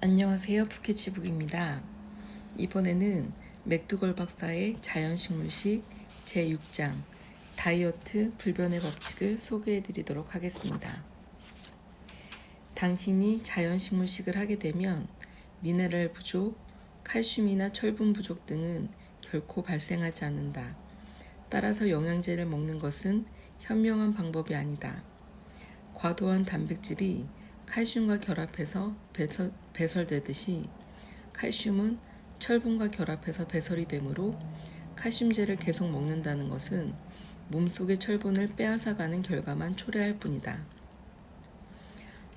안녕하세요. 푸케치북입니다. 이번에는 맥두걸 박사의 자연식물식 제6장 다이어트 불변의 법칙을 소개해 드리도록 하겠습니다. 당신이 자연식물식을 하게 되면 미네랄 부족, 칼슘이나 철분 부족 등은 결코 발생하지 않는다. 따라서 영양제를 먹는 것은 현명한 방법이 아니다. 과도한 단백질이 칼슘과 결합해서 배설되듯이 칼슘은 철분과 결합해서 배설이 되므로 칼슘제를 계속 먹는다는 것은 몸속의 철분을 빼앗아가는 결과만 초래할 뿐이다.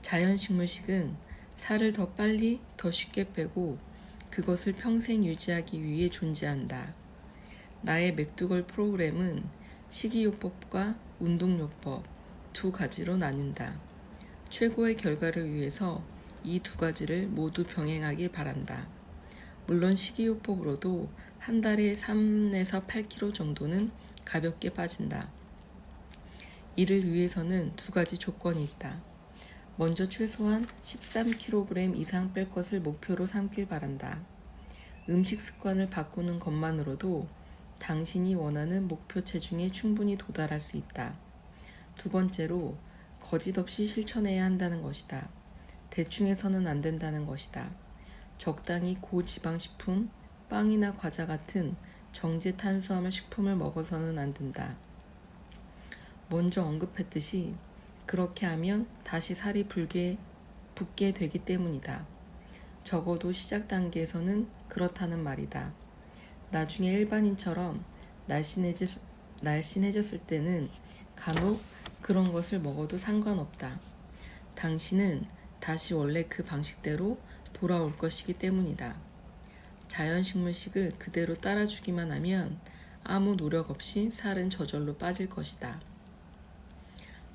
자연식물식은 살을 더 빨리, 더 쉽게 빼고 그것을 평생 유지하기 위해 존재한다. 나의 맥두걸 프로그램은 식이요법과 운동요법 두 가지로 나뉜다. 최고의 결과를 위해서 이 두 가지를 모두 병행하길 바란다. 물론 식이요법으로도 한 달에 3에서 8kg 정도는 가볍게 빠진다. 이를 위해서는 두 가지 조건이 있다. 먼저 최소한 13kg 이상 뺄 것을 목표로 삼길 바란다. 음식 습관을 바꾸는 것만으로도 당신이 원하는 목표 체중에 충분히 도달할 수 있다. 두 번째로 거짓 없이 실천해야 한다는 것이다. 대충 해서는 안 된다는 것이다. 적당히 고지방식품, 빵이나 과자 같은 정제 탄수화물 식품을 먹어서는 안 된다. 먼저 언급했듯이 그렇게 하면 다시 살이 붙게 되기 때문이다. 적어도 시작 단계에서는 그렇다는 말이다. 나중에 일반인처럼 날씬해졌을 때는 간혹 그런 것을 먹어도 상관없다. 당신은 다시 원래 그 방식대로 돌아올 것이기 때문이다. 자연식물식을 그대로 따라주기만 하면 아무 노력 없이 살은 저절로 빠질 것이다.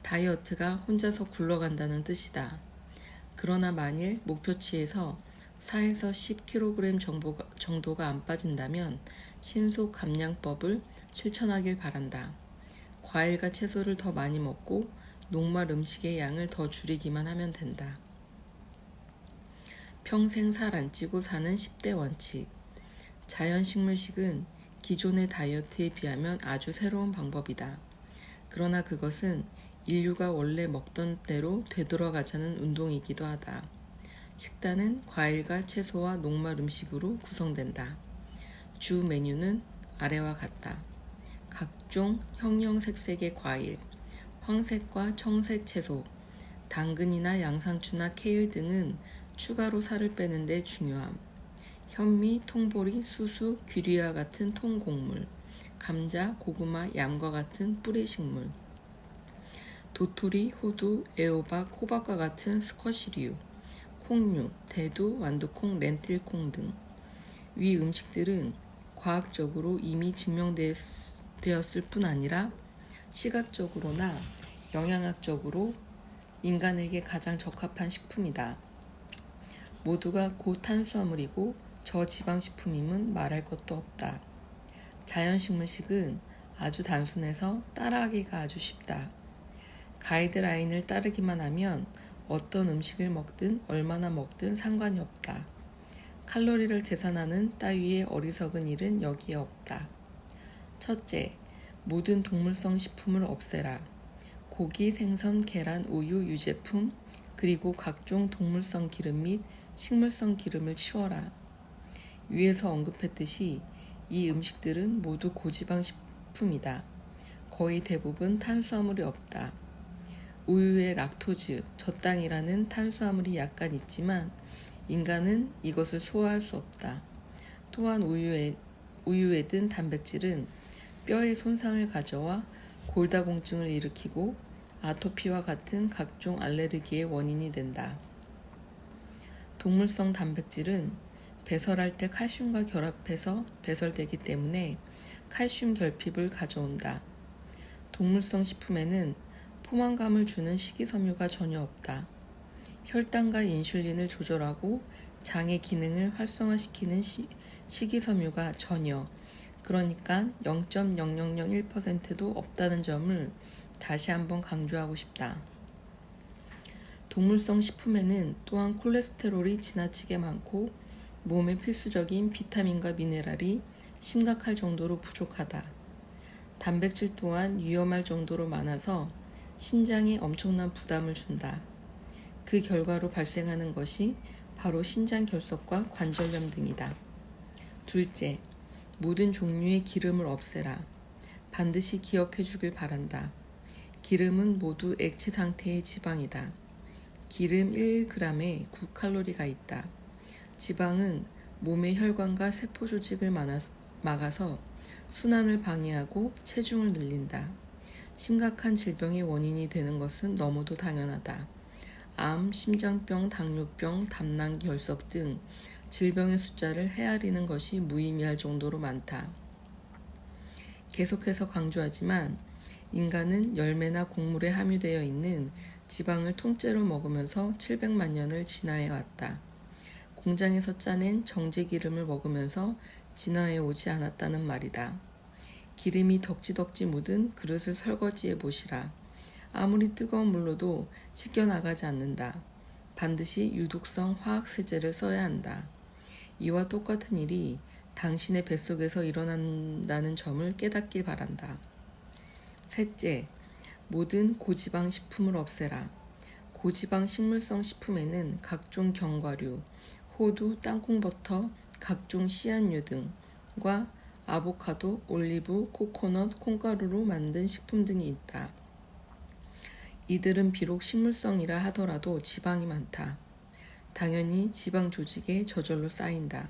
다이어트가 혼자서 굴러간다는 뜻이다. 그러나 만일 목표치에서 4에서 10kg 정도가 안 빠진다면 신속 감량법을 실천하길 바란다. 과일과 채소를 더 많이 먹고 녹말 음식의 양을 더 줄이기만 하면 된다. 평생 살 안 찌고 사는 10대 원칙. 자연식물식은 기존의 다이어트에 비하면 아주 새로운 방법이다. 그러나 그것은 인류가 원래 먹던 대로 되돌아가자는 운동이기도 하다. 식단은 과일과 채소와 녹말 음식으로 구성된다. 주 메뉴는 아래와 같다. 각종 형형색색의 과일, 황색과 청색 채소, 당근이나 양상추나 케일 등은 추가로 살을 빼는 데 중요함. 현미, 통보리, 수수, 귀리와 같은 통곡물, 감자, 고구마, 얌과 같은 뿌리식물, 도토리, 호두, 애호박, 호박과 같은 스쿼시류, 콩류, 대두, 완두콩, 렌틸콩 등. 위 음식들은 과학적으로 이미 증명되었을 뿐 아니라 시각적으로나 영양학적으로 인간에게 가장 적합한 식품이다. 모두가 고탄수화물이고 저지방식품임은 말할 것도 없다. 자연식물식은 아주 단순해서 따라하기가 아주 쉽다. 가이드라인을 따르기만 하면 어떤 음식을 먹든 얼마나 먹든 상관이 없다. 칼로리를 계산하는 따위의 어리석은 일은 여기에 없다. 첫째, 모든 동물성 식품을 없애라. 고기, 생선, 계란, 우유, 유제품, 그리고 각종 동물성 기름 및 식물성 기름을 치워라. 위에서 언급했듯이 이 음식들은 모두 고지방 식품이다. 거의 대부분 탄수화물이 없다. 우유에 락토즈, 젖당이라는 탄수화물이 약간 있지만 인간은 이것을 소화할 수 없다. 또한 우유에 든 단백질은 뼈에 손상을 가져와 골다공증을 일으키고 아토피와 같은 각종 알레르기의 원인이 된다. 동물성 단백질은 배설할 때 칼슘과 결합해서 배설되기 때문에 칼슘 결핍을 가져온다. 동물성 식품에는 포만감을 주는 식이섬유가 전혀 없다. 혈당과 인슐린을 조절하고 장의 기능을 활성화시키는 식이섬유가 전혀, 그러니까 0.0001%도 없다는 점을 다시 한번 강조하고 싶다. 동물성 식품에는 또한 콜레스테롤이 지나치게 많고 몸에 필수적인 비타민과 미네랄이 심각할 정도로 부족하다. 단백질 또한 위험할 정도로 많아서 신장에 엄청난 부담을 준다. 그 결과로 발생하는 것이 바로 신장 결석과 관절염 등이다. 둘째, 모든 종류의 기름을 없애라. 반드시 기억해 주길 바란다. 기름은 모두 액체 상태의 지방이다. 기름 1g에 9칼로리가 있다. 지방은 몸의 혈관과 세포 조직을 막아서 순환을 방해하고 체중을 늘린다. 심각한 질병의 원인이 되는 것은 너무도 당연하다. 암, 심장병, 당뇨병, 담낭 결석 등 질병의 숫자를 헤아리는 것이 무의미할 정도로 많다. 계속해서 강조하지만 인간은 열매나 곡물에 함유되어 있는 지방을 통째로 먹으면서 700만 년을 진화해 왔다. 공장에서 짜낸 정제 기름을 먹으면서 진화해 오지 않았다는 말이다. 기름이 덕지덕지 묻은 그릇을 설거지해 보시라. 아무리 뜨거운 물로도 씻겨나가지 않는다. 반드시 유독성 화학세제를 써야 한다. 이와 똑같은 일이 당신의 뱃속에서 일어난다는 점을 깨닫길 바란다. 셋째, 모든 고지방 식품을 없애라. 고지방 식물성 식품에는 각종 견과류, 호두, 땅콩버터, 각종 씨앗류 등과 아보카도, 올리브, 코코넛, 콩가루로 만든 식품 등이 있다. 이들은 비록 식물성이라 하더라도 지방이 많다. 당연히 지방 조직에 저절로 쌓인다.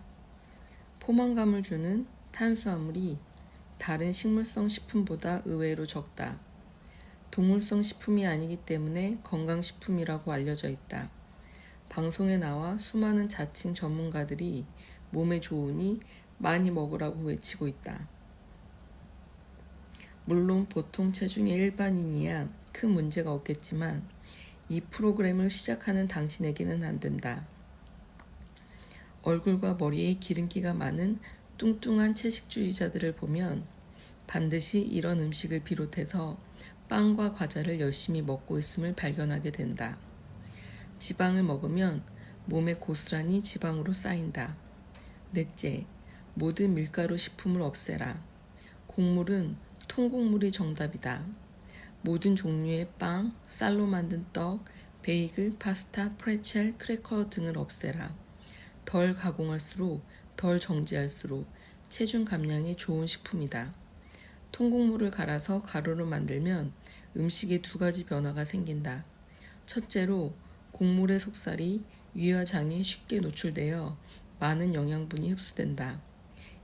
포만감을 주는 탄수화물이 다른 식물성 식품보다 의외로 적다. 동물성 식품이 아니기 때문에 건강식품이라고 알려져 있다. 방송에 나와 수많은 자칭 전문가들이 몸에 좋으니 많이 먹으라고 외치고 있다. 물론 보통 체중의 일반인이야 큰 문제가 없겠지만 이 프로그램을 시작하는 당신에게는 안 된다. 얼굴과 머리에 기름기가 많은 뚱뚱한 채식주의자들을 보면 반드시 이런 음식을 비롯해서 빵과 과자를 열심히 먹고 있음을 발견하게 된다. 지방을 먹으면 몸에 고스란히 지방으로 쌓인다. 넷째, 모든 밀가루 식품을 없애라. 곡물은 통곡물이 정답이다. 모든 종류의 빵, 쌀로 만든 떡, 베이글, 파스타, 프레첼, 크래커 등을 없애라. 덜 가공할수록 덜 정제할수록 체중 감량에 좋은 식품이다. 통곡물을 갈아서 가루로 만들면 음식에 두 가지 변화가 생긴다. 첫째로 곡물의 속살이 위와 장에 쉽게 노출되어 많은 영양분이 흡수된다.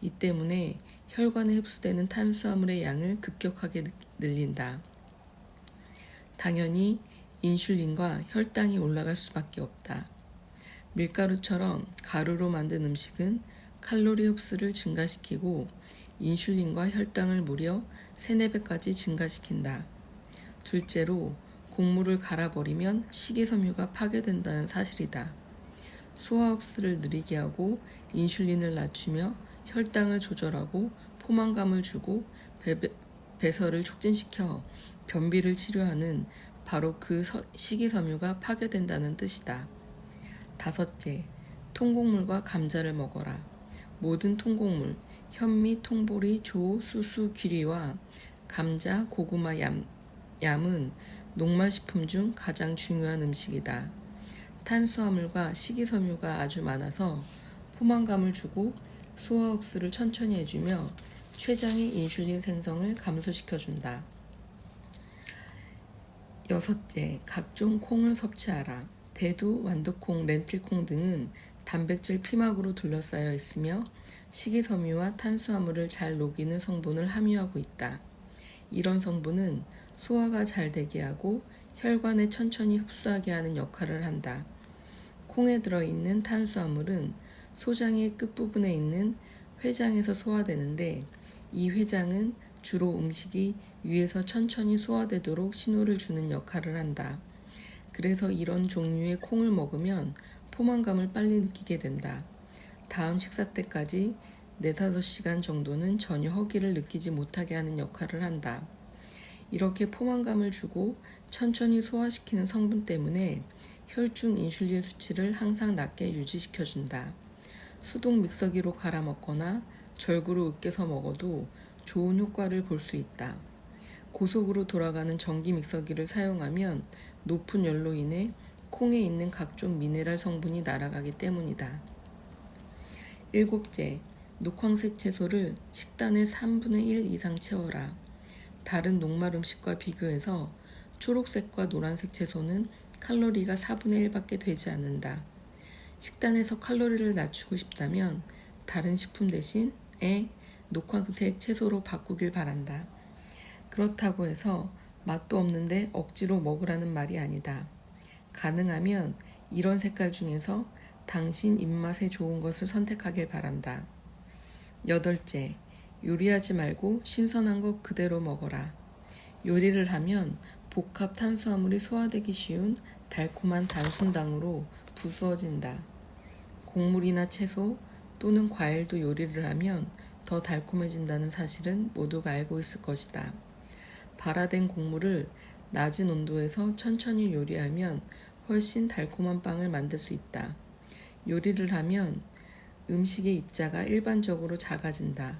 이 때문에 혈관에 흡수되는 탄수화물의 양을 급격하게 늘린다. 당연히 인슐린과 혈당이 올라갈 수밖에 없다. 밀가루처럼 가루로 만든 음식은 칼로리 흡수를 증가시키고 인슐린과 혈당을 무려 3, 4배까지 증가시킨다. 둘째로 곡물을 갈아버리면 식이섬유가 파괴된다는 사실이다. 소화 흡수를 느리게 하고 인슐린을 낮추며 혈당을 조절하고 포만감을 주고 배설을 촉진시켜 변비를 치료하는 바로 그 식이섬유가 파괴된다는 뜻이다. 다섯째, 통곡물과 감자를 먹어라. 모든 통곡물, 현미, 통보리, 조, 수수, 귀리와 감자, 고구마, 얌은 녹말식품 중 가장 중요한 음식이다. 탄수화물과 식이섬유가 아주 많아서 포만감을 주고 소화 흡수를 천천히 해주며 췌장의 인슐린 생성을 감소시켜준다. 여섯째, 각종 콩을 섭취하라. 대두, 완두콩, 렌틸콩 등은 단백질 피막으로 둘러싸여 있으며 식이섬유와 탄수화물을 잘 녹이는 성분을 함유하고 있다. 이런 성분은 소화가 잘 되게 하고 혈관에 천천히 흡수하게 하는 역할을 한다. 콩에 들어있는 탄수화물은 소장의 끝부분에 있는 회장에서 소화되는데 이 회장은 주로 음식이 위에서 천천히 소화되도록 신호를 주는 역할을 한다. 그래서 이런 종류의 콩을 먹으면 포만감을 빨리 느끼게 된다. 다음 식사 때까지 4-5시간 정도는 전혀 허기를 느끼지 못하게 하는 역할을 한다. 이렇게 포만감을 주고 천천히 소화시키는 성분 때문에 혈중 인슐린 수치를 항상 낮게 유지시켜준다. 수동 믹서기로 갈아 먹거나 절구로 으깨서 먹어도 좋은 효과를 볼 수 있다. 고속으로 돌아가는 전기 믹서기를 사용하면 높은 열로 인해 콩에 있는 각종 미네랄 성분이 날아가기 때문이다. 7째, 녹황색 채소를 식단의 3분의 1 이상 채워라. 다른 녹말 음식과 비교해서 초록색과 노란색 채소는 칼로리가 4분의 1밖에 되지 않는다. 식단에서 칼로리를 낮추고 싶다면 다른 식품 대신에 녹황색 채소로 바꾸길 바란다. 그렇다고 해서 맛도 없는데 억지로 먹으라는 말이 아니다. 가능하면 이런 색깔 중에서 당신 입맛에 좋은 것을 선택하길 바란다. 8째, 요리하지 말고 신선한 것 그대로 먹어라. 요리를 하면 복합 탄수화물이 소화되기 쉬운 달콤한 단순당으로 부수어진다. 곡물이나 채소 또는 과일도 요리를 하면 더 달콤해진다는 사실은 모두가 알고 있을 것이다. 발화된 곡물을 낮은 온도에서 천천히 요리하면 훨씬 달콤한 빵을 만들 수 있다. 요리를 하면 음식의 입자가 일반적으로 작아진다.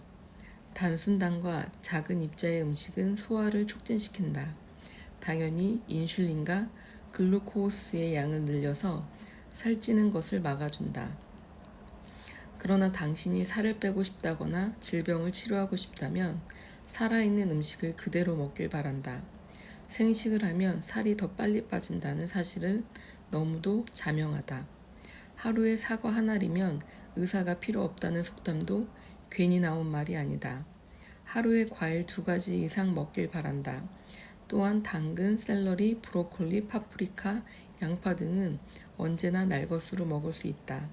단순당과 작은 입자의 음식은 소화를 촉진시킨다. 당연히 인슐린과 글루코스의 양을 늘려서 살찌는 것을 막아준다. 그러나 당신이 살을 빼고 싶다거나 질병을 치료하고 싶다면 살아있는 음식을 그대로 먹길 바란다. 생식을 하면 살이 더 빨리 빠진다는 사실은 너무도 자명하다. 하루에 사과 한 알이면 의사가 필요 없다는 속담도 괜히 나온 말이 아니다. 하루에 과일 2가지 이상 먹길 바란다. 또한 당근, 샐러리, 브로콜리, 파프리카, 양파 등은 언제나 날 것으로 먹을 수 있다.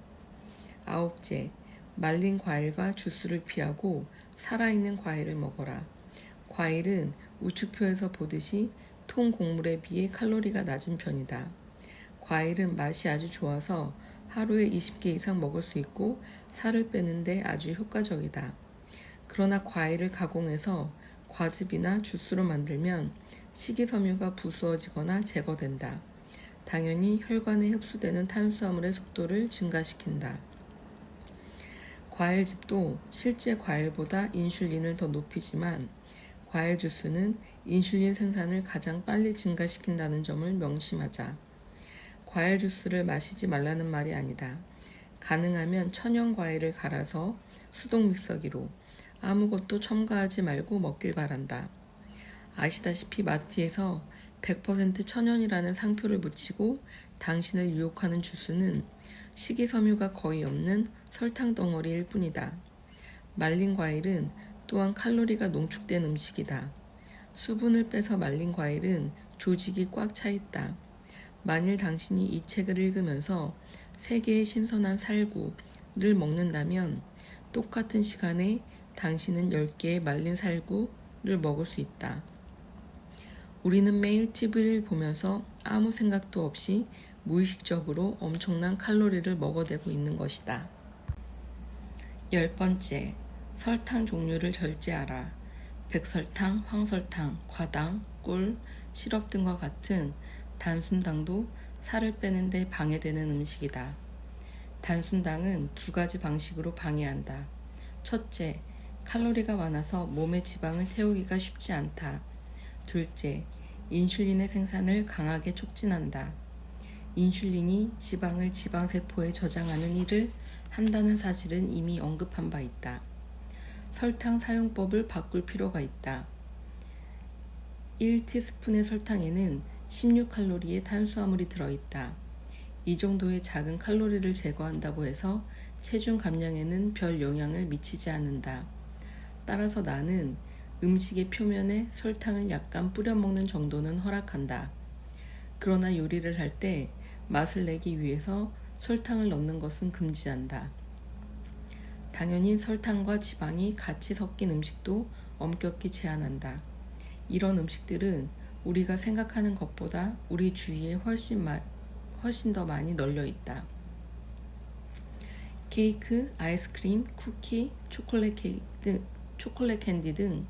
9째, 말린 과일과 주스를 피하고 살아있는 과일을 먹어라. 과일은 우측표에서 보듯이 통 곡물에 비해 칼로리가 낮은 편이다. 과일은 맛이 아주 좋아서 하루에 20개 이상 먹을 수 있고 살을 빼는데 아주 효과적이다. 그러나 과일을 가공해서 과즙이나 주스로 만들면 식이섬유가 부수어지거나 제거된다. 당연히 혈관에 흡수되는 탄수화물의 속도를 증가시킨다. 과일즙도 실제 과일보다 인슐린을 더 높이지만 과일 주스는 인슐린 생산을 가장 빨리 증가시킨다는 점을 명심하자. 과일 주스를 마시지 말라는 말이 아니다. 가능하면 천연 과일을 갈아서 수동 믹서기로 아무것도 첨가하지 말고 먹길 바란다. 아시다시피 마트에서 100% 천연이라는 상표를 붙이고 당신을 유혹하는 주스는 식이섬유가 거의 없는 설탕 덩어리일 뿐이다. 말린 과일은 또한 칼로리가 농축된 음식이다. 수분을 빼서 말린 과일은 조직이 꽉 차 있다. 만일 당신이 이 책을 읽으면서 3개의 신선한 살구를 먹는다면 똑같은 시간에 당신은 10개의 말린 살구를 먹을 수 있다. 우리는 매일 TV를 보면서 아무 생각도 없이 무의식적으로 엄청난 칼로리를 먹어대고 있는 것이다. 10번째, 설탕 종류를 절제하라. 백설탕, 황설탕, 과당, 꿀, 시럽 등과 같은 단순당도 살을 빼는 데 방해되는 음식이다. 단순당은 2가지 방식으로 방해한다. 첫째, 칼로리가 많아서 몸에 지방을 태우기가 쉽지 않다. 둘째, 인슐린의 생산을 강하게 촉진한다. 인슐린이 지방을 지방세포에 저장하는 일을 한다는 사실은 이미 언급한 바 있다. 설탕 사용법을 바꿀 필요가 있다. 1티스푼의 설탕에는 16칼로리의 탄수화물이 들어있다. 이 정도의 작은 칼로리를 제거한다고 해서 체중 감량에는 별 영향을 미치지 않는다. 따라서 나는 음식의 표면에 설탕을 약간 뿌려 먹는 정도는 허락한다. 그러나 요리를 할 때 맛을 내기 위해서 설탕을 넣는 것은 금지한다. 당연히 설탕과 지방이 같이 섞인 음식도 엄격히 제한한다. 이런 음식들은 우리가 생각하는 것보다 우리 주위에 훨씬 더 많이 널려 있다. 케이크, 아이스크림, 쿠키, 초콜릿 캔디 등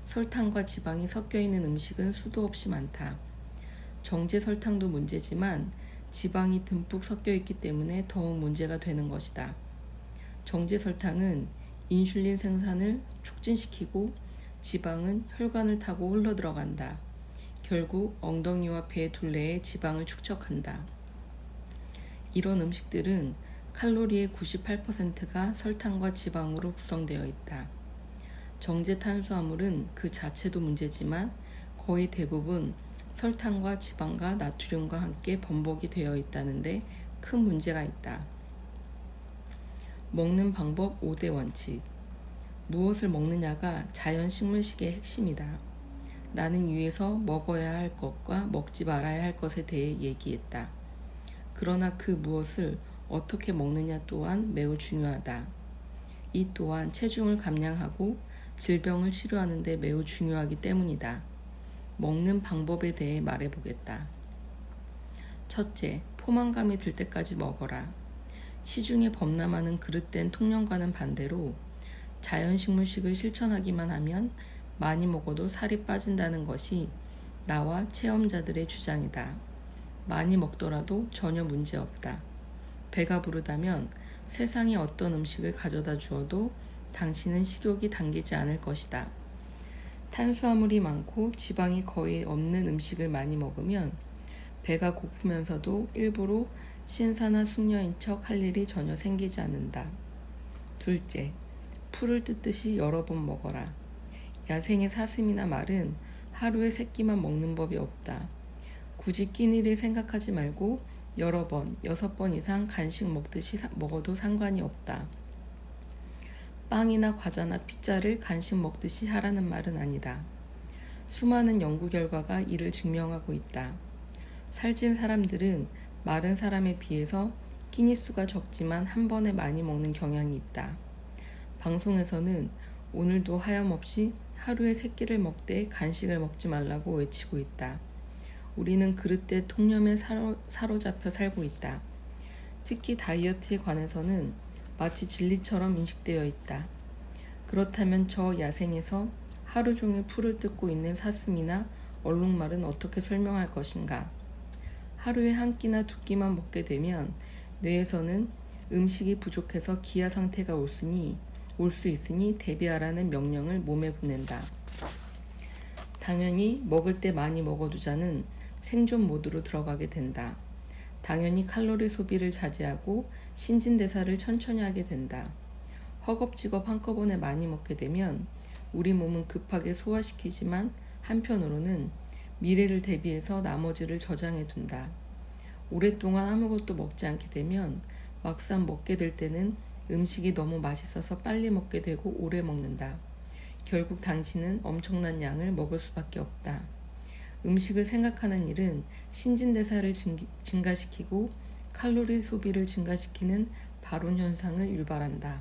설탕과 지방이 섞여 있는 음식은 수도 없이 많다. 정제 설탕도 문제지만 지방이 듬뿍 섞여 있기 때문에 더욱 문제가 되는 것이다. 정제 설탕은 인슐린 생산을 촉진시키고 지방은 혈관을 타고 흘러들어간다. 결국 엉덩이와 배 둘레에 지방을 축적한다. 이런 음식들은 칼로리의 98%가 설탕과 지방으로 구성되어 있다. 정제 탄수화물은 그 자체도 문제지만 거의 대부분 설탕과 지방과 나트륨과 함께 범벅이 되어 있다는데 큰 문제가 있다. 먹는 방법 5대 원칙. 무엇을 먹느냐가 자연 식물식의 핵심이다. 나는 위에서 먹어야 할 것과 먹지 말아야 할 것에 대해 얘기했다. 그러나 그 무엇을 어떻게 먹느냐 또한 매우 중요하다. 이 또한 체중을 감량하고 질병을 치료하는 데 매우 중요하기 때문이다. 먹는 방법에 대해 말해보겠다. 첫째, 포만감이 들 때까지 먹어라. 시중에 범람하는 그릇된 통념과는 반대로 자연식물식을 실천하기만 하면 많이 먹어도 살이 빠진다는 것이 나와 체험자들의 주장이다. 많이 먹더라도 전혀 문제없다. 배가 부르다면 세상에 어떤 음식을 가져다 주어도 당신은 식욕이 당기지 않을 것이다. 탄수화물이 많고 지방이 거의 없는 음식을 많이 먹으면 배가 고프면서도 일부러 신사나 숙녀인 척 할 일이 전혀 생기지 않는다. 둘째, 풀을 뜯듯이 여러 번 먹어라. 야생의 사슴이나 말은 하루에 3끼만 먹는 법이 없다. 굳이 끼니를 생각하지 말고 여러 번, 6번 이상 간식 먹듯이 먹어도 상관이 없다. 빵이나 과자나 피자를 간식 먹듯이 하라는 말은 아니다. 수많은 연구 결과가 이를 증명하고 있다. 살찐 사람들은 마른 사람에 비해서 끼니 수가 적지만 한 번에 많이 먹는 경향이 있다. 방송에서는 오늘도 하염없이 하루에 3끼를 먹되 간식을 먹지 말라고 외치고 있다. 우리는 그릇된 통념에 사로잡혀 살고 있다. 특히 다이어트에 관해서는 마치 진리처럼 인식되어 있다. 그렇다면 저 야생에서 하루 종일 풀을 뜯고 있는 사슴이나 얼룩말은 어떻게 설명할 것인가? 하루에 한 끼나 2끼만 먹게 되면 뇌에서는 음식이 부족해서 기아 상태가 올 수 있으니 대비하라는 명령을 몸에 보낸다. 당연히 먹을 때 많이 먹어두자는 생존 모드로 들어가게 된다. 당연히 칼로리 소비를 자제하고 신진대사를 천천히 하게 된다. 허겁지겁 한꺼번에 많이 먹게 되면 우리 몸은 급하게 소화시키지만 한편으로는 미래를 대비해서 나머지를 저장해 둔다. 오랫동안 아무것도 먹지 않게 되면 막상 먹게 될 때는 음식이 너무 맛있어서 빨리 먹게 되고 오래 먹는다. 결국 당신은 엄청난 양을 먹을 수밖에 없다. 음식을 생각하는 일은 신진대사를 증가시키고 칼로리 소비를 증가시키는 발혼 현상을 유발한다.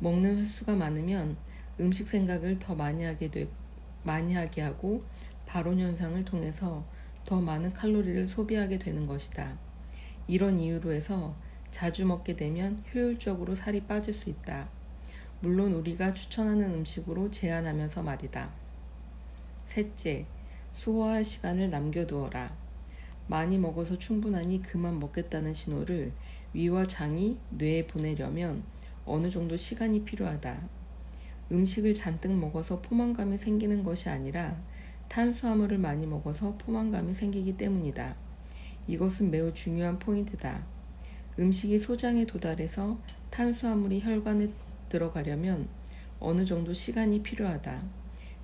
먹는 횟수가 많으면 음식 생각을 더 많이 하게 하고 발혼 현상을 통해서 더 많은 칼로리를 소비하게 되는 것이다. 이런 이유로 해서 자주 먹게 되면 효율적으로 살이 빠질 수 있다. 물론 우리가 추천하는 음식으로 제한하면서 말이다. 셋째, 소화할 시간을 남겨두어라. 많이 먹어서 충분하니 그만 먹겠다는 신호를 위와 장이 뇌에 보내려면 어느 정도 시간이 필요하다. 음식을 잔뜩 먹어서 포만감이 생기는 것이 아니라 탄수화물을 많이 먹어서 포만감이 생기기 때문이다. 이것은 매우 중요한 포인트다. 음식이 소장에 도달해서 탄수화물이 혈관에 들어가려면 어느 정도 시간이 필요하다.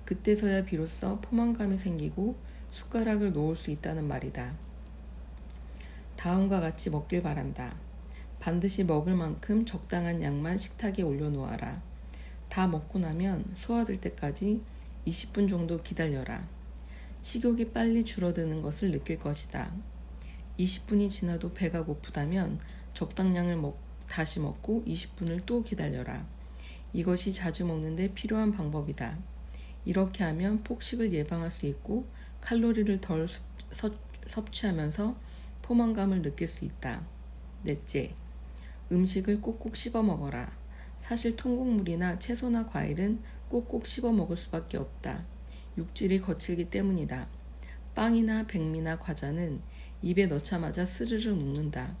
그때서야 비로소 포만감이 생기고 숟가락을 놓을 수 있다는 말이다. 다음과 같이 먹길 바란다. 반드시 먹을 만큼 적당한 양만 식탁에 올려놓아라. 다 먹고 나면 소화될 때까지 20분 정도 기다려라. 식욕이 빨리 줄어드는 것을 느낄 것이다. 20분이 지나도 배가 고프다면 적당량을 다시 먹고 20분을 또 기다려라. 이것이 자주 먹는데 필요한 방법이다. 이렇게 하면 폭식을 예방할 수 있고 칼로리를 덜 섭취하면서 포만감을 느낄 수 있다. 넷째, 음식을 꼭꼭 씹어 먹어라. 사실 통곡물이나 채소나 과일은 꼭꼭 씹어 먹을 수밖에 없다. 육질이 거칠기 때문이다. 빵이나 백미나 과자는 입에 넣자마자 스르르 녹는다.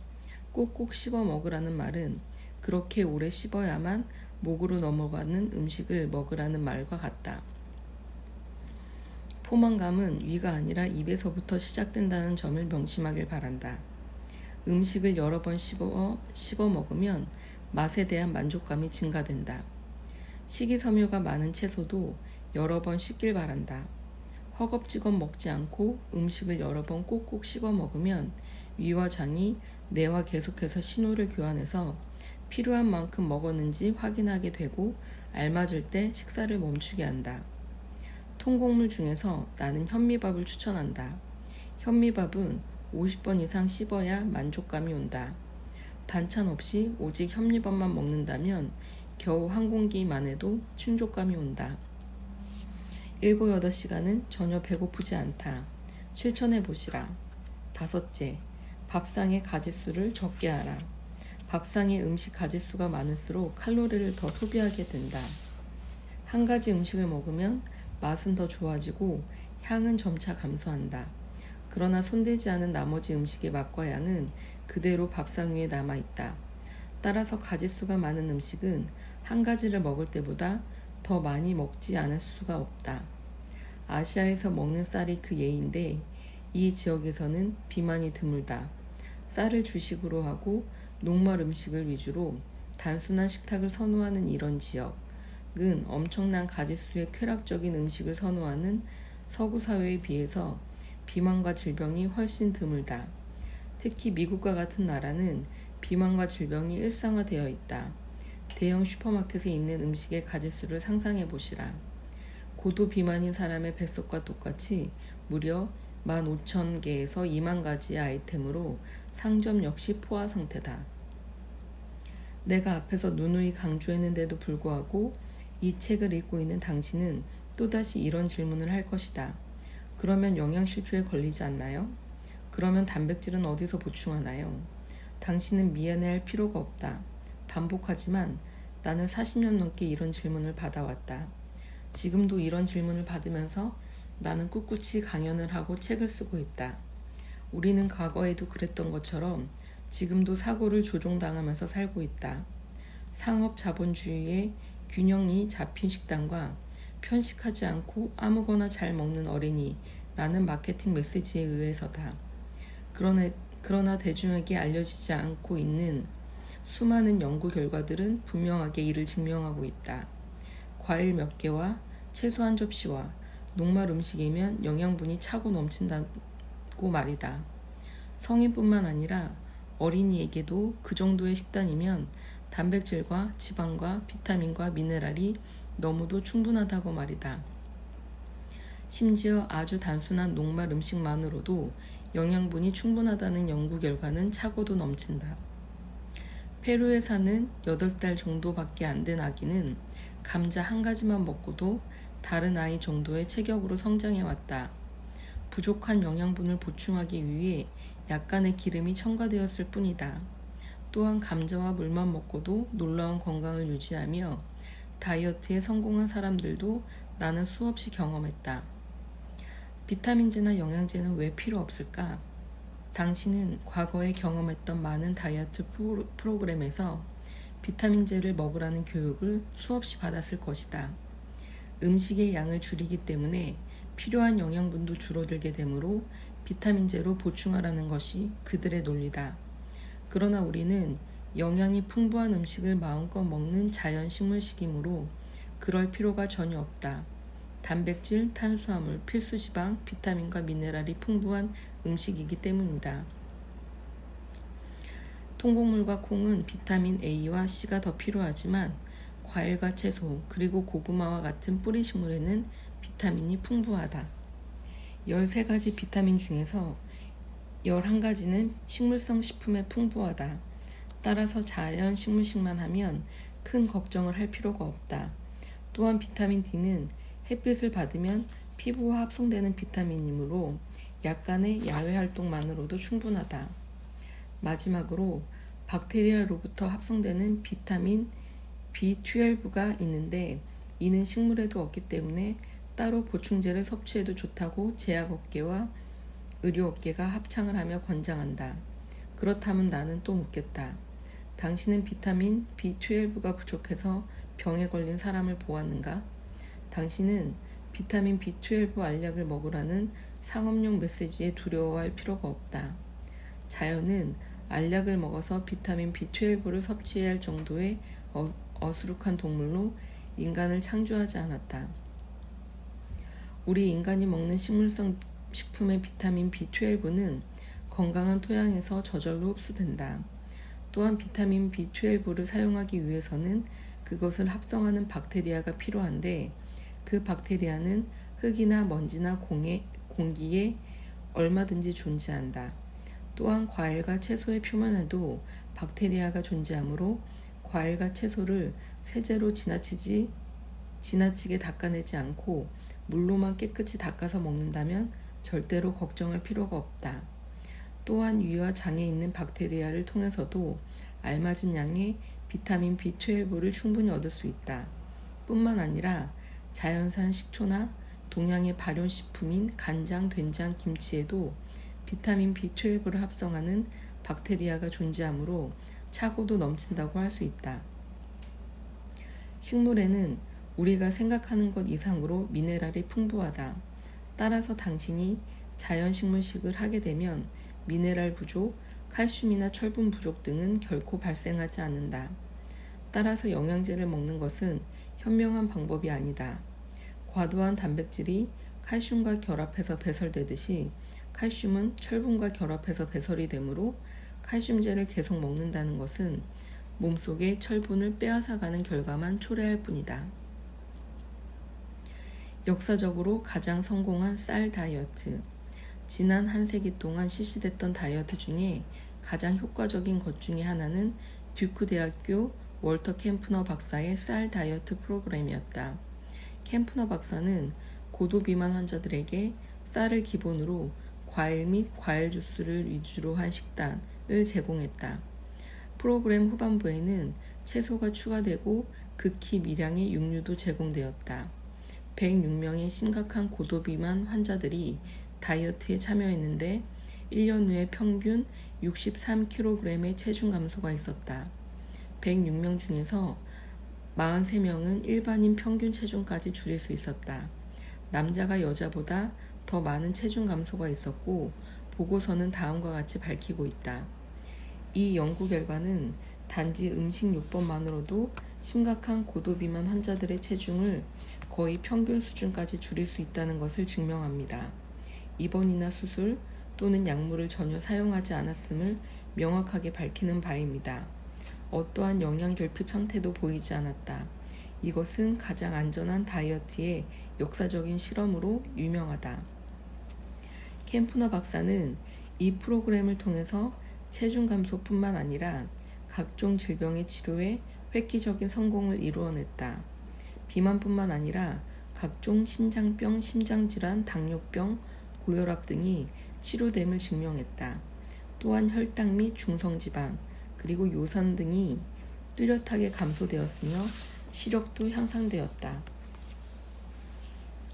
꼭꼭 씹어 먹으라는 말은 그렇게 오래 씹어야만 목으로 넘어가는 음식을 먹으라는 말과 같다. 포만감은 위가 아니라 입에서부터 시작된다는 점을 명심하길 바란다. 음식을 여러 번 씹어 먹으면 맛에 대한 만족감이 증가된다. 식이섬유가 많은 채소도 여러 번 씹길 바란다. 허겁지겁 먹지 않고 음식을 여러 번 꼭꼭 씹어 먹으면 위와 장이 뇌와 계속해서 신호를 교환해서 필요한 만큼 먹었는지 확인하게 되고 알맞을 때 식사를 멈추게 한다. 통곡물 중에서 나는 현미밥을 추천한다. 현미밥은 50번 이상 씹어야 만족감이 온다. 반찬 없이 오직 현미밥만 먹는다면 겨우 한 공기만 해도 충족감이 온다. 7, 8시간은 전혀 배고프지 않다. 실천해 보시라. 5째, 밥상의 가짓수를 적게 하라. 밥상에 음식 가짓수가 많을수록 칼로리를 더 소비하게 된다. 한 가지 음식을 먹으면 맛은 더 좋아지고 향은 점차 감소한다. 그러나 손대지 않은 나머지 음식의 맛과 양은 그대로 밥상 위에 남아있다. 따라서 가짓수가 많은 음식은 한 가지를 먹을 때보다 더 많이 먹지 않을 수가 없다. 아시아에서 먹는 쌀이 그 예인데 이 지역에서는 비만이 드물다. 쌀을 주식으로 하고 녹말 음식을 위주로 단순한 식탁을 선호하는 이런 지역은 엄청난 가짓수의 쾌락적인 음식을 선호하는 서구 사회에 비해서 비만과 질병이 훨씬 드물다. 특히 미국과 같은 나라는 비만과 질병이 일상화되어 있다. 대형 슈퍼마켓에 있는 음식의 가짓수를 상상해 보시라. 고도 비만인 사람의 뱃속과 똑같이 무려 15,000개에서 2만 가지의 아이템으로 상점 역시 포화 상태다. 내가 앞에서 누누이 강조했는데도 불구하고 이 책을 읽고 있는 당신은 또다시 이런 질문을 할 것이다. 그러면 영양실조에 걸리지 않나요? 그러면 단백질은 어디서 보충하나요? 당신은 미안해할 필요가 없다. 반복하지만 나는 40년 넘게 이런 질문을 받아왔다. 지금도 이런 질문을 받으면서 나는 꿋꿋이 강연을 하고 책을 쓰고 있다. 우리는 과거에도 그랬던 것처럼 지금도 사고를 조종당하면서 살고 있다. 상업 자본주의의 균형이 잡힌 식단과 편식하지 않고 아무거나 잘 먹는 어린이라는 마케팅 메시지에 의해서다. 그러나 대중에게 알려지지 않고 있는 수많은 연구 결과들은 분명하게 이를 증명하고 있다. 과일 몇 개와 채소 한 접시와 녹말 음식이면 영양분이 차고 넘친다고 말이다. 성인뿐만 아니라 어린이에게도 그 정도의 식단이면 단백질과 지방과 비타민과 미네랄이 너무도 충분하다고 말이다. 심지어 아주 단순한 녹말 음식만으로도 영양분이 충분하다는 연구 결과는 차고도 넘친다. 페루에 사는 8달 정도밖에 안 된 아기는 감자 한 가지만 먹고도 다른 아이 정도의 체격으로 성장해왔다. 부족한 영양분을 보충하기 위해 약간의 기름이 첨가되었을 뿐이다. 또한 감자와 물만 먹고도 놀라운 건강을 유지하며 다이어트에 성공한 사람들도 나는 수없이 경험했다. 비타민제나 영양제는 왜 필요 없을까? 당신은 과거에 경험했던 많은 다이어트 프로그램에서 비타민제를 먹으라는 교육을 수없이 받았을 것이다. 음식의 양을 줄이기 때문에 필요한 영양분도 줄어들게 되므로 비타민제로 보충하라는 것이 그들의 논리다. 그러나 우리는 영양이 풍부한 음식을 마음껏 먹는 자연식물식이므로 그럴 필요가 전혀 없다. 단백질, 탄수화물, 필수지방, 비타민과 미네랄이 풍부한 음식이기 때문이다. 통곡물과 콩은 비타민 A와 C가 더 필요하지만 과일과 채소 그리고 고구마와 같은 뿌리식물에는 비타민이 풍부하다. 13가지 비타민 중에서 11가지는 식물성 식품에 풍부하다. 따라서 자연 식물식만 하면 큰 걱정을 할 필요가 없다. 또한 비타민 D는 햇빛을 받으면 피부와 합성되는 비타민이므로 약간의 야외 활동만으로도 충분하다. 마지막으로 박테리아로부터 합성되는 비타민 B12가 있는데 이는 식물에도 없기 때문에 따로 보충제를 섭취해도 좋다고 제약업계와 의료업계가 합창을 하며 권장한다. 그렇다면 나는 또 묻겠다. 당신은 비타민 B12가 부족해서 병에 걸린 사람을 보았는가? 당신은 비타민 B12 알약을 먹으라는 상업용 메시지에 두려워할 필요가 없다. 자연은 알약을 먹어서 비타민 B12를 섭취해야 할 정도의 어수룩한 동물로 인간을 창조하지 않았다. 우리 인간이 먹는 식물성 식품의 비타민 B12는 건강한 토양에서 저절로 흡수된다. 또한 비타민 B12를 사용하기 위해서는 그것을 합성하는 박테리아가 필요한데 그 박테리아는 흙이나 먼지나 공기에 얼마든지 존재한다. 또한 과일과 채소의 표면에도 박테리아가 존재하므로 과일과 채소를 세제로 지나치게 닦아내지 않고 물로만 깨끗이 닦아서 먹는다면 절대로 걱정할 필요가 없다. 또한 위와 장에 있는 박테리아를 통해서도 알맞은 양의 비타민 B12를 충분히 얻을 수 있다. 뿐만 아니라 자연산 식초나 동양의 발효식품인 간장, 된장, 김치에도 비타민 B12를 합성하는 박테리아가 존재하므로 차고도 넘친다고 할 수 있다. 식물에는 우리가 생각하는 것 이상으로 미네랄이 풍부하다. 따라서 당신이 자연식물식을 하게 되면 미네랄 부족, 칼슘이나 철분 부족 등은 결코 발생하지 않는다. 따라서 영양제를 먹는 것은 현명한 방법이 아니다. 과도한 단백질이 칼슘과 결합해서 배설되듯이 칼슘은 철분과 결합해서 배설이 되므로 칼슘제를 계속 먹는다는 것은 몸속에 철분을 빼앗아가는 결과만 초래할 뿐이다. 역사적으로 가장 성공한 쌀 다이어트. 지난 한 세기 동안 실시됐던 다이어트 중에 가장 효과적인 것 중에 하나는 듀크 대학교 월터 캠프너 박사의 쌀 다이어트 프로그램이었다. 캠프너 박사는 고도비만 환자들에게 쌀을 기본으로 과일 및 과일 주스를 위주로 한 식단을 제공했다. 프로그램 후반부에는 채소가 추가되고 극히 미량의 육류도 제공되었다. 106명의 심각한 고도비만 환자들이 다이어트에 참여했는데 1년 후에 평균 63kg의 체중 감소가 있었다. 106명 중에서 43명은 일반인 평균 체중까지 줄일 수 있었다. 남자가 여자보다 더 많은 체중 감소가 있었고 보고서는 다음과 같이 밝히고 있다. 이 연구 결과는 단지 음식요법만으로도 심각한 고도비만 환자들의 체중을 거의 평균 수준까지 줄일 수 있다는 것을 증명합니다. 입원이나 수술 또는 약물을 전혀 사용하지 않았음을 명확하게 밝히는 바입니다. 어떠한 영양결핍 상태도 보이지 않았다. 이것은 가장 안전한 다이어트의 역사적인 실험으로 유명하다. 캠프너 박사는 이 프로그램을 통해서 체중 감소뿐만 아니라 각종 질병의 치료에 획기적인 성공을 이루어냈다. 비만뿐만 아니라 각종 신장병, 심장질환, 당뇨병, 고혈압 등이 치료됨을 증명했다. 또한 혈당 및 중성지방, 그리고 요산 등이 뚜렷하게 감소되었으며 시력도 향상되었다.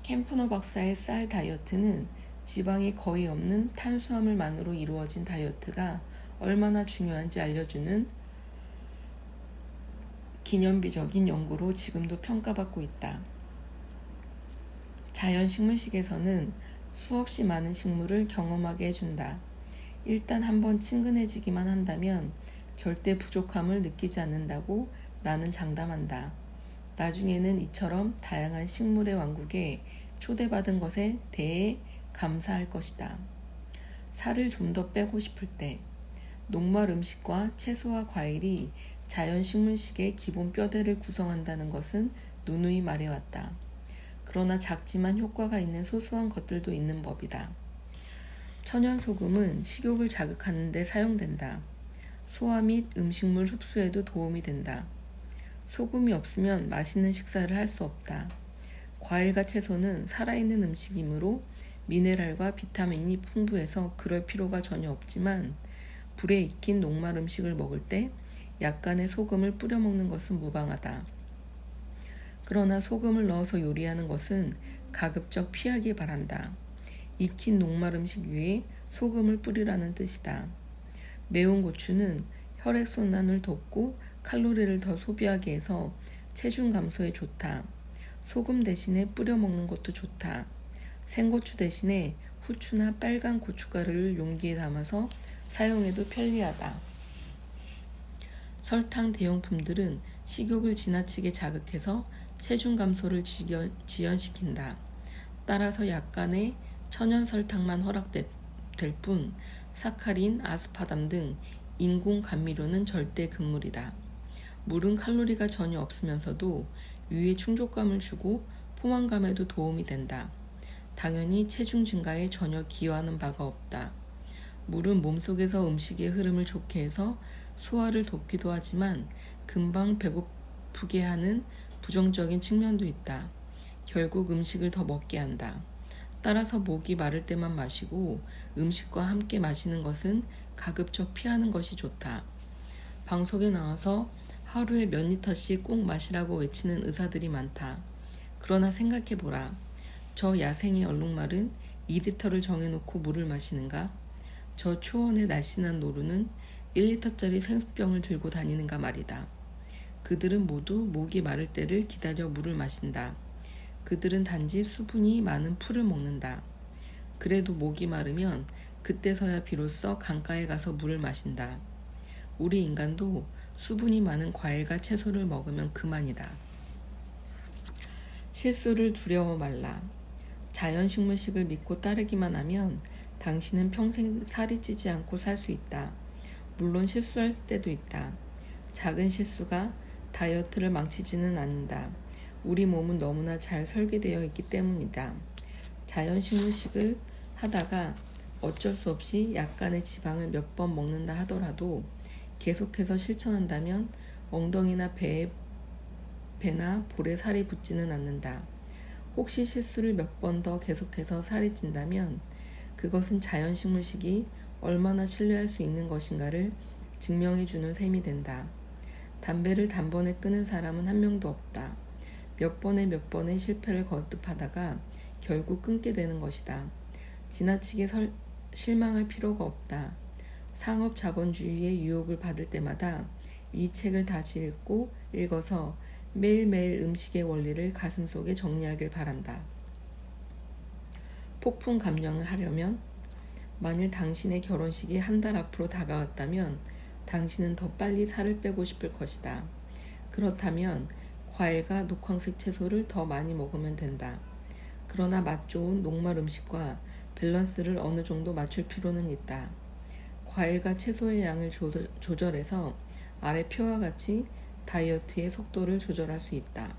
캠프너 박사의 쌀 다이어트는 지방이 거의 없는 탄수화물만으로 이루어진 다이어트가 얼마나 중요한지 알려주는 기념비적인 연구로 지금도 평가받고 있다. 자연식물식에서는 수없이 많은 식물을 경험하게 해준다. 일단 한번 친근해지기만 한다면 절대 부족함을 느끼지 않는다고 나는 장담한다. 나중에는 이처럼 다양한 식물의 왕국에 초대받은 것에 대해 감사할 것이다. 살을 좀 더 빼고 싶을 때 녹말 음식과 채소와 과일이 자연식물식의 기본 뼈대를 구성한다는 것은 누누이 말해왔다. 그러나 작지만 효과가 있는 소소한 것들도 있는 법이다. 천연소금은 식욕을 자극하는 데 사용된다. 소화 및 음식물 흡수에도 도움이 된다. 소금이 없으면 맛있는 식사를 할 수 없다. 과일과 채소는 살아있는 음식이므로 미네랄과 비타민이 풍부해서 그럴 필요가 전혀 없지만 불에 익힌 녹말 음식을 먹을 때 약간의 소금을 뿌려 먹는 것은 무방하다. 그러나 소금을 넣어서 요리하는 것은 가급적 피하기 바란다. 익힌 녹말 음식 위에 소금을 뿌리라는 뜻이다. 매운 고추는 혈액순환을 돕고 칼로리를 더 소비하게 해서 체중 감소에 좋다. 소금 대신에 뿌려 먹는 것도 좋다. 생고추 대신에 후추나 빨간 고춧가루를 용기에 담아서 사용해도 편리하다. 설탕 대용품들은 식욕을 지나치게 자극해서 체중 감소를 지연시킨다. 따라서 약간의 천연 설탕만 허락될 뿐 사카린, 아스파탐 등 인공 감미료는 절대 금물이다. 물은 칼로리가 전혀 없으면서도 위에 충족감을 주고 포만감에도 도움이 된다. 당연히 체중 증가에 전혀 기여하는 바가 없다. 물은 몸속에서 음식의 흐름을 좋게 해서 소화를 돕기도 하지만 금방 배고프게 하는 부정적인 측면도 있다. 결국 음식을 더 먹게 한다. 따라서 목이 마를 때만 마시고 음식과 함께 마시는 것은 가급적 피하는 것이 좋다. 방송에 나와서 하루에 몇 리터씩 꼭 마시라고 외치는 의사들이 많다. 그러나 생각해보라. 저 야생의 얼룩말은 2리터를 정해놓고 물을 마시는가? 저 초원의 날씬한 노루는 1리터짜리 생수병을 들고 다니는가 말이다. 그들은 모두 목이 마를 때를 기다려 물을 마신다. 그들은 단지 수분이 많은 풀을 먹는다. 그래도 목이 마르면 그때서야 비로소 강가에 가서 물을 마신다. 우리 인간도 수분이 많은 과일과 채소를 먹으면 그만이다. 실수를 두려워 말라. 자연식물식을 믿고 따르기만 하면 당신은 평생 살이 찌지 않고 살 수 있다. 물론 실수할 때도 있다. 작은 실수가 다이어트를 망치지는 않는다. 우리 몸은 너무나 잘 설계되어 있기 때문이다. 자연식물식을 하다가 어쩔 수 없이 약간의 지방을 몇 번 먹는다 하더라도 계속해서 실천한다면 엉덩이나 배나 볼에 살이 붙지는 않는다. 혹시 실수를 몇 번 더 계속해서 살이 찐다면 그것은 자연식물식이 얼마나 신뢰할 수 있는 것인가를 증명해주는 셈이 된다. 담배를 단번에 끊은 사람은 한 명도 없다. 몇 번의 실패를 거듭하다가 결국 끊게 되는 것이다. 지나치게 실망할 필요가 없다. 상업 자본주의의 유혹을 받을 때마다 이 책을 다시 읽어서 매일매일 음식의 원리를 가슴속에 정리하길 바란다. 폭풍 감량을 하려면 만일 당신의 결혼식이 한 달 앞으로 다가왔다면 당신은 더 빨리 살을 빼고 싶을 것이다. 그렇다면 과일과 녹황색 채소를 더 많이 먹으면 된다. 그러나 맛 좋은 녹말 음식과 밸런스를 어느 정도 맞출 필요는 있다. 과일과 채소의 양을 조절해서 아래 표와 같이 다이어트의 속도를 조절할 수 있다.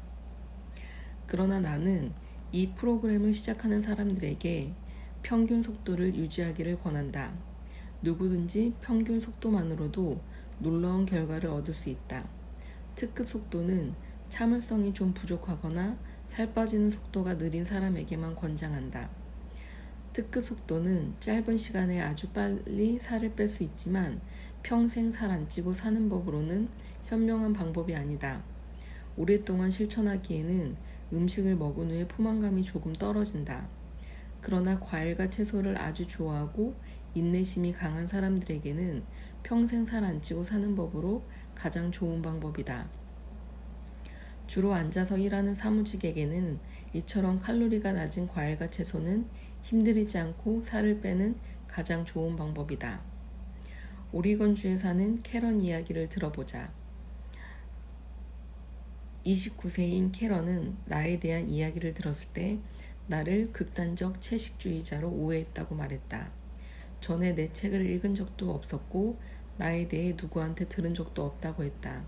그러나 나는 이 프로그램을 시작하는 사람들에게 평균 속도를 유지하기를 권한다. 누구든지 평균 속도만으로도 놀라운 결과를 얻을 수 있다. 특급 속도는 참을성이 좀 부족하거나 살 빠지는 속도가 느린 사람에게만 권장한다. 특급 속도는 짧은 시간에 아주 빨리 살을 뺄 수 있지만 평생 살 안 찌고 사는 법으로는 현명한 방법이 아니다. 오랫동안 실천하기에는 음식을 먹은 후에 포만감이 조금 떨어진다. 그러나 과일과 채소를 아주 좋아하고 인내심이 강한 사람들에게는 평생 살 안 찌고 사는 법으로 가장 좋은 방법이다. 주로 앉아서 일하는 사무직에게는 이처럼 칼로리가 낮은 과일과 채소는 힘들이지 않고 살을 빼는 가장 좋은 방법이다. 오리건주에 사는 캐런 이야기를 들어보자. 29세인 캐런은 나에 대한 이야기를 들었을 때 나를 극단적 채식주의자로 오해했다고 말했다. 전에 내 책을 읽은 적도 없었고 나에 대해 누구한테 들은 적도 없다고 했다.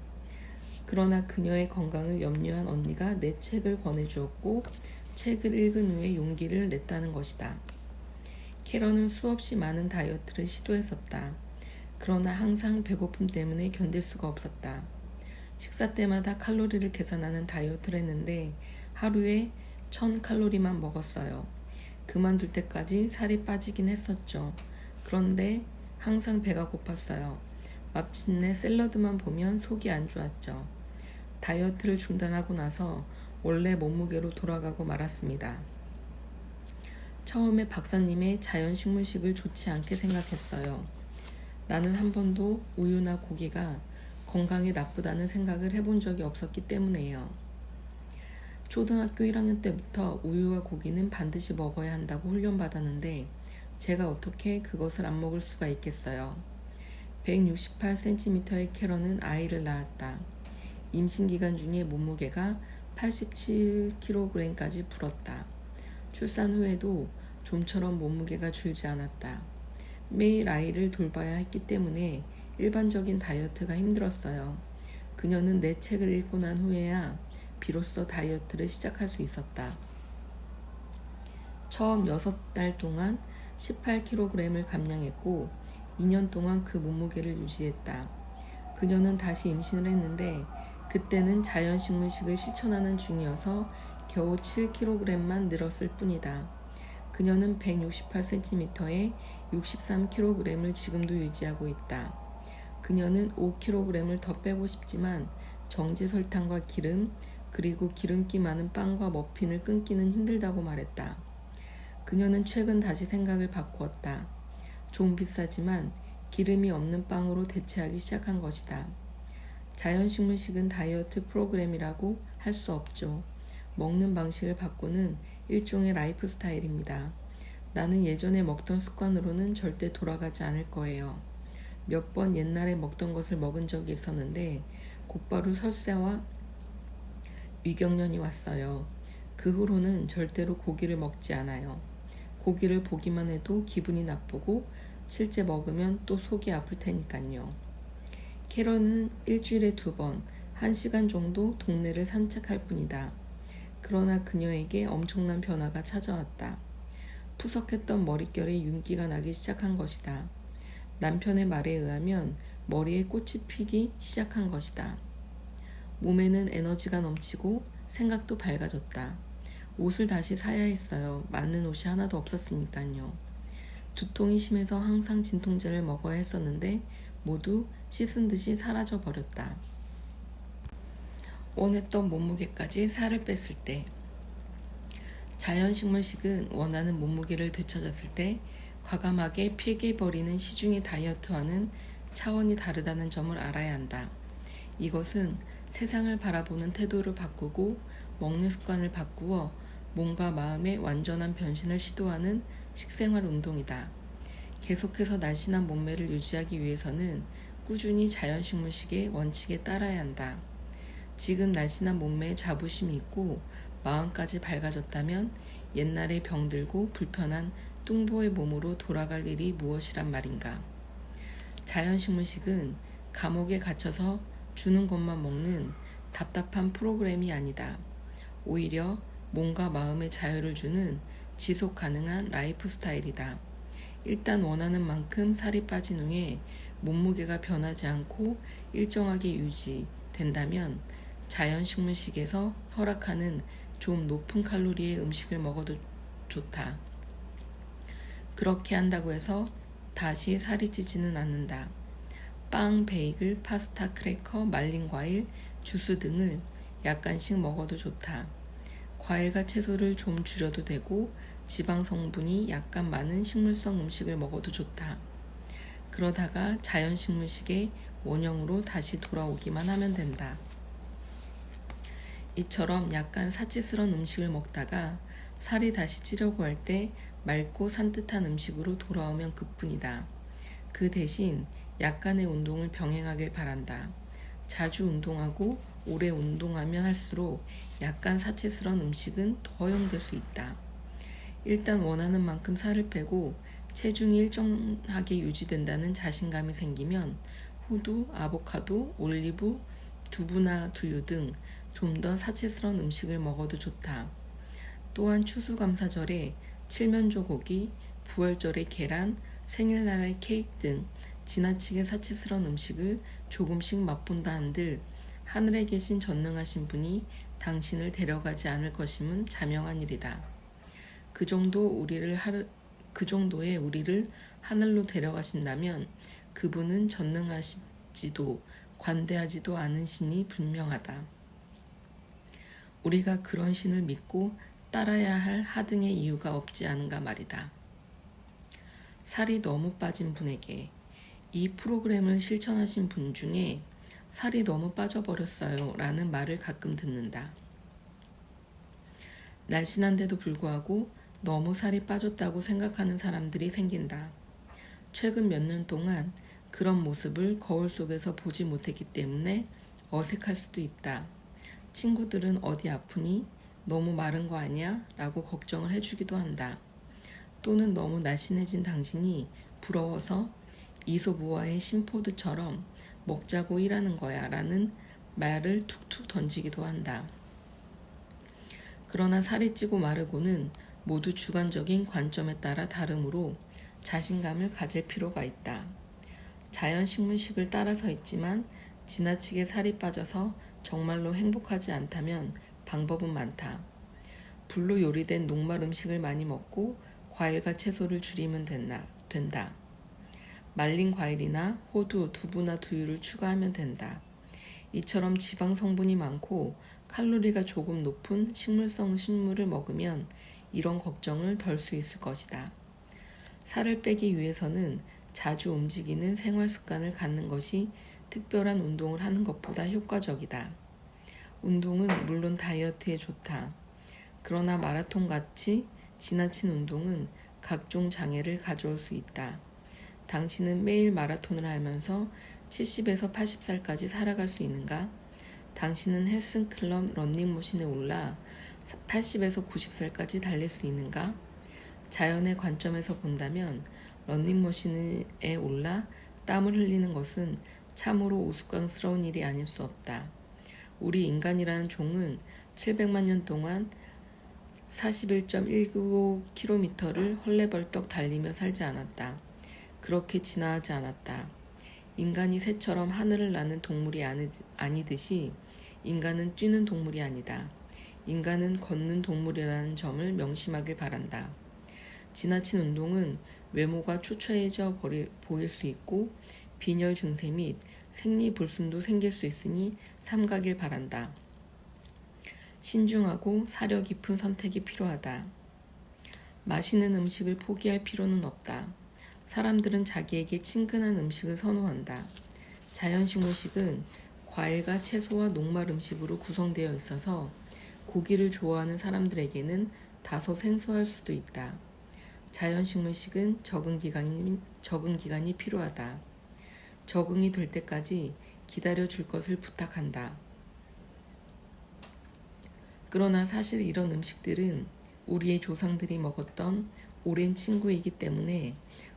그러나 그녀의 건강을 염려한 언니가 내 책을 권해주었고 책을 읽은 후에 용기를 냈다는 것이다. 캐런은 수없이 많은 다이어트를 시도했었다. 그러나 항상 배고픔 때문에 견딜 수가 없었다. 식사 때마다 칼로리를 계산하는 다이어트를 했는데 하루에 1000칼로리만 먹었어요. 그만둘 때까지 살이 빠지긴 했었죠. 그런데 항상 배가 고팠어요. 마침내 샐러드만 보면 속이 안 좋았죠. 다이어트를 중단하고 나서 원래 몸무게로 돌아가고 말았습니다. 처음에 박사님의 자연식물식을 좋지 않게 생각했어요. 나는 한 번도 우유나 고기가 건강에 나쁘다는 생각을 해본 적이 없었기 때문에요. 초등학교 1학년 때부터 우유와 고기는 반드시 먹어야 한다고 훈련받았는데 제가 어떻게 그것을 안 먹을 수가 있겠어요. 168cm의 캐런은 아이를 낳았다. 임신 기간 중에 몸무게가 87kg까지 불었다. 출산 후에도 좀처럼 몸무게가 줄지 않았다. 매일 아이를 돌봐야 했기 때문에 일반적인 다이어트가 힘들었어요. 그녀는 내 책을 읽고 난 후에야 비로소 다이어트를 시작할 수 있었다. 처음 6달 동안 18kg을 감량했고 2년 동안 그 몸무게를 유지했다. 그녀는 다시 임신을 했는데 그때는 자연식물식을 실천하는 중이어서 겨우 7kg만 늘었을 뿐이다. 그녀는 168cm에 63kg을 지금도 유지하고 있다. 그녀는 5kg을 더 빼고 싶지만 정제 설탕과 기름, 그리고 기름기 많은 빵과 머핀을 끊기는 힘들다고 말했다. 그녀는 최근 다시 생각을 바꾸었다. 좀 비싸지만 기름이 없는 빵으로 대체하기 시작한 것이다. 자연식물식은 다이어트 프로그램이라고 할 수 없죠. 먹는 방식을 바꾸는 일종의 라이프 스타일입니다. 나는 예전에 먹던 습관으로는 절대 돌아가지 않을 거예요. 몇 번 옛날에 먹던 것을 먹은 적이 있었는데 곧바로 설사와 위경련이 왔어요. 그 후로는 절대로 고기를 먹지 않아요. 고기를 보기만 해도 기분이 나쁘고 실제 먹으면 또 속이 아플 테니까요. 캐런은 일주일에 2번, 1시간 정도 동네를 산책할 뿐이다. 그러나 그녀에게 엄청난 변화가 찾아왔다. 푸석했던 머릿결에 윤기가 나기 시작한 것이다. 남편의 말에 의하면 머리에 꽃이 피기 시작한 것이다. 몸에는 에너지가 넘치고 생각도 밝아졌다. 옷을 다시 사야 했어요. 맞는 옷이 하나도 없었으니까요. 두통이 심해서 항상 진통제를 먹어야 했었는데 모두 씻은 듯이 사라져 버렸다. 원했던 몸무게까지 살을 뺐을 때, 자연식물식은 원하는 몸무게를 되찾았을 때 과감하게 폐기해버리는 시중의 다이어트와는 차원이 다르다는 점을 알아야 한다. 이것은 세상을 바라보는 태도를 바꾸고 먹는 습관을 바꾸어 몸과 마음의 완전한 변신을 시도하는 식생활 운동이다. 계속해서 날씬한 몸매를 유지하기 위해서는 꾸준히 자연식물식의 원칙에 따라야 한다. 지금 날씬한 몸매에 자부심이 있고 마음까지 밝아졌다면 옛날에 병들고 불편한 뚱보의 몸으로 돌아갈 일이 무엇이란 말인가. 자연식물식은 감옥에 갇혀서 주는 것만 먹는 답답한 프로그램이 아니다. 오히려 몸과 마음의 자유를 주는 지속 가능한 라이프 스타일이다. 일단 원하는 만큼 살이 빠진 후에 몸무게가 변하지 않고 일정하게 유지된다면 자연식물식에서 허락하는 좀 높은 칼로리의 음식을 먹어도 좋다. 그렇게 한다고 해서 다시 살이 찌지는 않는다. 빵, 베이글, 파스타, 크래커, 말린 과일, 주스 등을 약간씩 먹어도 좋다. 과일과 채소를 좀 줄여도 되고 지방 성분이 약간 많은 식물성 음식을 먹어도 좋다. 그러다가 자연식물식의 원형으로 다시 돌아오기만 하면 된다. 이처럼 약간 사치스러운 음식을 먹다가 살이 다시 찌려고 할 때 맑고 산뜻한 음식으로 돌아오면 그뿐이다. 그 대신 약간의 운동을 병행하길 바란다. 자주 운동하고 오래 운동하면 할수록 약간 사치스러운 음식은 더 허용될 수 있다. 일단 원하는 만큼 살을 빼고 체중이 일정하게 유지된다는 자신감이 생기면 호두, 아보카도, 올리브, 두부나 두유 등 좀 더 사치스러운 음식을 먹어도 좋다. 또한 추수감사절에 칠면조 고기, 부활절에 계란, 생일날의 케이크 등 지나치게 사치스러운 음식을 조금씩 맛본다 한들 하늘에 계신 전능하신 분이 당신을 데려가지 않을 것임은 자명한 일이다. 그 정도의 우리를 하늘로 데려가신다면 그분은 전능하시지도 관대하지도 않은 신이 분명하다. 우리가 그런 신을 믿고 따라야 할 하등의 이유가 없지 않은가 말이다. 살이 너무 빠진 분에게 이 프로그램을 실천하신 분 중에 살이 너무 빠져버렸어요 라는 말을 가끔 듣는다. 날씬한데도 불구하고 너무 살이 빠졌다고 생각하는 사람들이 생긴다. 최근 몇 년 동안 그런 모습을 거울 속에서 보지 못했기 때문에 어색할 수도 있다. 친구들은 어디 아프니? 너무 마른 거 아니야? 라고 걱정을 해주기도 한다. 또는 너무 날씬해진 당신이 부러워서 이솝우화의 심포드처럼 먹자고 일하는 거야 라는 말을 툭툭 던지기도 한다. 그러나 살이 찌고 마르고는 모두 주관적인 관점에 따라 다르므로 자신감을 가질 필요가 있다. 자연식문식을 따라서 있지만 지나치게 살이 빠져서 정말로 행복하지 않다면 방법은 많다. 불로 요리된 녹말 음식을 많이 먹고 과일과 채소를 줄이면 된다. 말린 과일이나 호두, 두부나 두유를 추가하면 된다. 이처럼 지방 성분이 많고 칼로리가 조금 높은 식물성 식물을 먹으면 이런 걱정을 덜 수 있을 것이다. 살을 빼기 위해서는 자주 움직이는 생활 습관을 갖는 것이 특별한 운동을 하는 것보다 효과적이다. 운동은 물론 다이어트에 좋다. 그러나 마라톤같이 지나친 운동은 각종 장애를 가져올 수 있다. 당신은 매일 마라톤을 하면서 70에서 80살까지 살아갈 수 있는가? 당신은 헬스클럽 런닝머신에 올라 80에서 90살까지 달릴 수 있는가? 자연의 관점에서 본다면 런닝머신에 올라 땀을 흘리는 것은 참으로 우스꽝스러운 일이 아닐 수 없다. 우리 인간이라는 종은 700만 년 동안 41.195km를 헐레벌떡 달리며 살지 않았다. 그렇게 진화하지 않았다. 인간이 새처럼 하늘을 나는 동물이 아니듯이 인간은 뛰는 동물이 아니다. 인간은 걷는 동물이라는 점을 명심하길 바란다. 지나친 운동은 외모가 초췌해져 보일 수 있고 빈혈 증세 및 생리불순도 생길 수 있으니 삼가길 바란다. 신중하고 사려 깊은 선택이 필요하다. 맛있는 음식을 포기할 필요는 없다. 사람들은 자기에게 친근한 음식을 선호한다. 자연식물식은 과일과 채소와 녹말 음식으로 구성되어 있어서 고기를 좋아하는 사람들에게는 다소 생소할 수도 있다. 자연식물식은 적응 기간이 필요하다. 적응이 될 때까지 기다려줄 것을 부탁한다. 그러나 사실 이런 음식들은 우리의 조상들이 먹었던 오랜 친구이기 때문에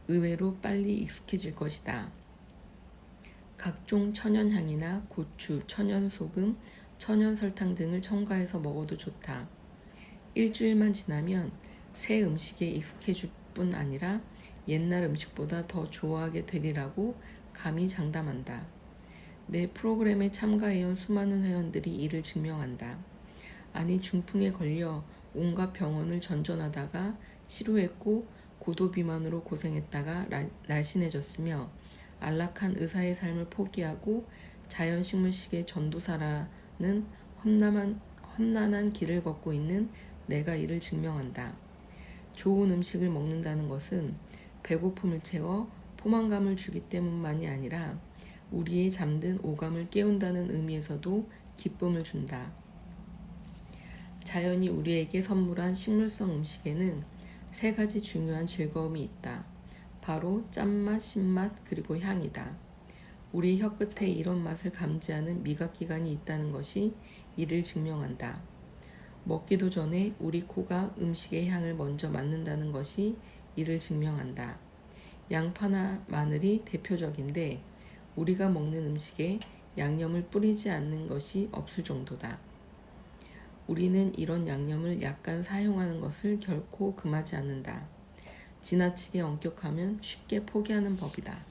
의외로 빨리 익숙해질 것이다. 각종 천연향이나 고추, 천연소금, 천연설탕 등을 첨가해서 먹어도 좋다. 일주일만 지나면 새 음식에 익숙해질 뿐 아니라 옛날 음식보다 더 좋아하게 되리라고 감히 장담한다. 내 프로그램에 참가해온 수많은 회원들이 이를 증명한다. 아니 중풍에 걸려 온갖 병원을 전전하다가 치료했고 고도비만으로 고생했다가 날씬해졌으며 안락한 의사의 삶을 포기하고 자연식물식의 전도사라는 험난한 길을 걷고 있는 내가 이를 증명한다. 좋은 음식을 먹는다는 것은 배고픔을 채워 포만감을 주기 때문만이 아니라 우리의 잠든 오감을 깨운다는 의미에서도 기쁨을 준다. 자연이 우리에게 선물한 식물성 음식에는 세 가지 중요한 즐거움이 있다. 바로 짠맛, 신맛, 그리고 향이다. 우리 혀끝에 이런 맛을 감지하는 미각기관이 있다는 것이 이를 증명한다. 먹기도 전에 우리 코가 음식의 향을 먼저 맡는다는 것이 이를 증명한다. 양파나 마늘이 대표적인데 우리가 먹는 음식에 양념을 뿌리지 않는 것이 없을 정도다. 우리는 이런 양념을 약간 사용하는 것을 결코 금하지 않는다. 지나치게 엄격하면 쉽게 포기하는 법이다.